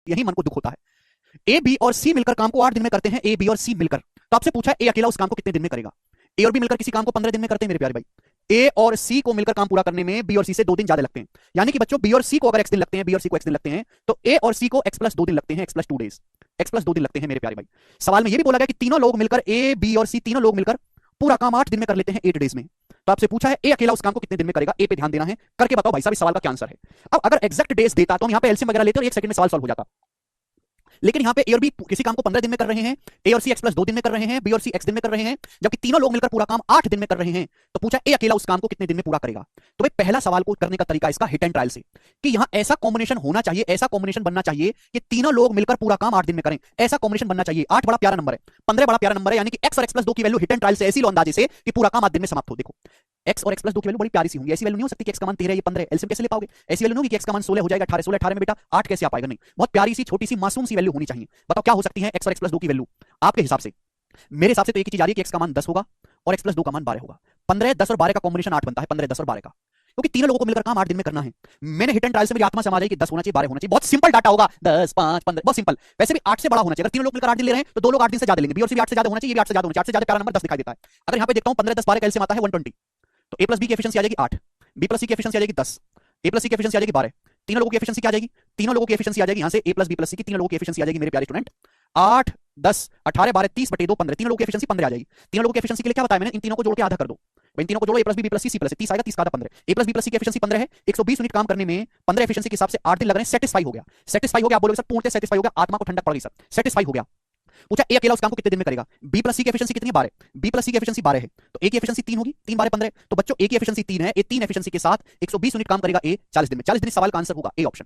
यही मन को दुख होता है। ए बी और सी मिलकर काम को 8 दिन में करते हैं, ए बी और सी मिलकर। तो आपसे पूछा ए अकेला उस काम को कितने दिन में करेगा। ए और बी मिलकर किसी काम को 15 दिन में करते हैं मेरे प्यारे भाई। ए और सी को मिलकर काम पूरा करने में बी और सी से 2 दिन ज्यादा लगते हैं। यानी कि बच्चों बी और सी को अगर एक्स दिन लगते हैं, बी और सी को एक्स दिन लगते हैं, तो ए और सी को एक्स प्लस 2 दिन लगते हैं, x plus 2 days, x plus 2 दिन लगते हैं मेरे प्यारे भाई। सवाल में यह भी बोला गया कि तीनों लोग मिलकर, ए बी और सी तीनों लोग मिलकर पूरा काम 8 दिन में कर लेते हैं, 8 डेज में। तो आपसे पूछा है ए अकेला उस काम को कितने दिन में करेगा। ए पे ध्यान देना है, करके बताओ भाई साहब इस सवाल का क्या आंसर है। अब अगर एग्जैक्ट डेज देता तो हम यहां पे एलसीएम वगैरह लेते और 1 सेकंड में सवाल सॉल्व हो जाता। लेकिन यहां पे ए और बी किसी काम को 15 दिन में कर रहे हैं, ए और सी एक्स प्लस 2 दिन में कर रहे हैं, बी और सी एक्स दिन में कर रहे हैं, जबकि तीनों लोग मिलकर पूरा काम 8 दिन में कर रहे हैं। तो पूछा ए अकेला उस काम को कितने दिन में पूरा करेगा। तो भाई पहला सवाल को करने का तरीका इसका हिट एंड ट्रायल से, कि यहां ऐसा कॉम्बिनेशन होना चाहिए, ऐसा कॉम्बिनेशन बनना चाहिए कि तीनों लोग मिलकर पूरा काम 8 दिन में करें। ऐसा कॉम्बिनेशन बनना चाहिए। 8 बड़ा प्यारा नंबर है, 15 बड़ा प्यारा नंबर है, यानी कि एक्स और एक्स प्लस 2 की वैल्यू हिट एंड ट्रायल से ऐसी लो अंदाजे से कि पूरा काम 8 दिन में समाप्त हो। देखो एक्स और एक्स प्लस 2 की वैल्यू बड़ी प्यारी सी होंगी। ऐसी वैल्यू नहीं हो सकती कि एक्स का मान 13 ये 15, एलसीएम कैसे ले पाओगे। ऐसी वैल्यू नहीं होगी कि एक्स का मान 16 हो जाएगा 18, 16 18 में बेटा 8 कैसे आ पाएगा। नहीं, बहुत प्यारी सी छोटी सी मासूम सी वैल्यू होनी चाहिए। बताओ क्या हो सकती है एक्स और एक्स प्लस 2 की वैल्यू आपके हिसाब से। मेरे हिसाब से तो एक ही चीज आ रही है कि एक्स का मान 10 होगा और एक्स प्लस 2 का मान 12 होगा। 15 10 और 12 का कॉम्बिनेशन 8 बनता है, 15 10 और 12 का, क्योंकि तीनों लोगों को मिलकर काम 8 दिन में करना है। मैंने हिट एंड ट्रायल से मेरी आत्मा समा जाए कि 10 होना चाहिए, 12 होना चाहिए। बहुत सिंपल डाटा होगा, 10 5 15, बहुत सिंपल। वैसे भी 8 से बड़ा होना चाहिए। अगर तीनों लोग मिलकर 8 दिन ले रहे हैं तो दो लोग 8 दिन से ज्यादा लेंगे। बी और सी भी 8 से ज्यादा होना चाहिए, ये भी 8 से ज्यादा होना चाहिए। 8 से ज्यादा प्यारा नंबर 10 दिखाई देता है। अगर यहां पे देखता हूं 15 10 12 का एलसीएम आता है 120, तो ए प्लस बी की एफिशिएंसी आ जाएगी 8, बी प्लस सी की एफिशिएंसी आ जाएगी 10, ए प्लस सी की एफिशिएंसी आ जाएगी 12। तीनों लोगों की एफिशिएंसी क्या आ जाएगी, तीनों लोगों की एफिशिएंसी आ जाएगी यहां से ए प्लस बी प्लस सी की तीनों लोगों की एफिशिएंसी आ जाएगी मेरे प्यारे स्टूडेंट 8 10 18 12 30 बटे 2 15। तीनों लोगों की एफिशिएंसी 15 आ जाएगी। तीनों लोगों की एफिशिएंसी के लिए क्या बताया मैंने, इन तीनों को जोड़ के आधा कर दो। इन तीनों को जोड़ो, A plus B plus C plus 30 आएगा, 30 का आधा 15। A plus B plus C की एफिशिएंसी 15 है, 120 यूनिट काम करने में 15 एफिशिएंसी के हिसाब से 8 दिन लग रहे हैं। सेटिस्फाई हो गया, सेटिस्फाई हो गया। आप बोलोगे सर पूर्णतः सेटिस्फाई हो गया, आत्मा को ठंडक पड़ गई सर, सेटिस्फाई हो गया। पूछा ए अकेला उस काम को कितने दिन में करेगा। बी प्लस सी की एफिशिएंसी कितनी है 12, बी प्लस सी की एफिशिएंसी 12 है, तो ए की एफिशिएंसी 3 होगी, 3 12 15। तो बच्चों ए की एफिशिएंसी 3 है, ए 3 एफिशिएंसी के साथ 120 यूनिट काम करेगा ए 40 दिन में। 40 दिन इस सवाल का आंसर होगा ए ऑप्शन।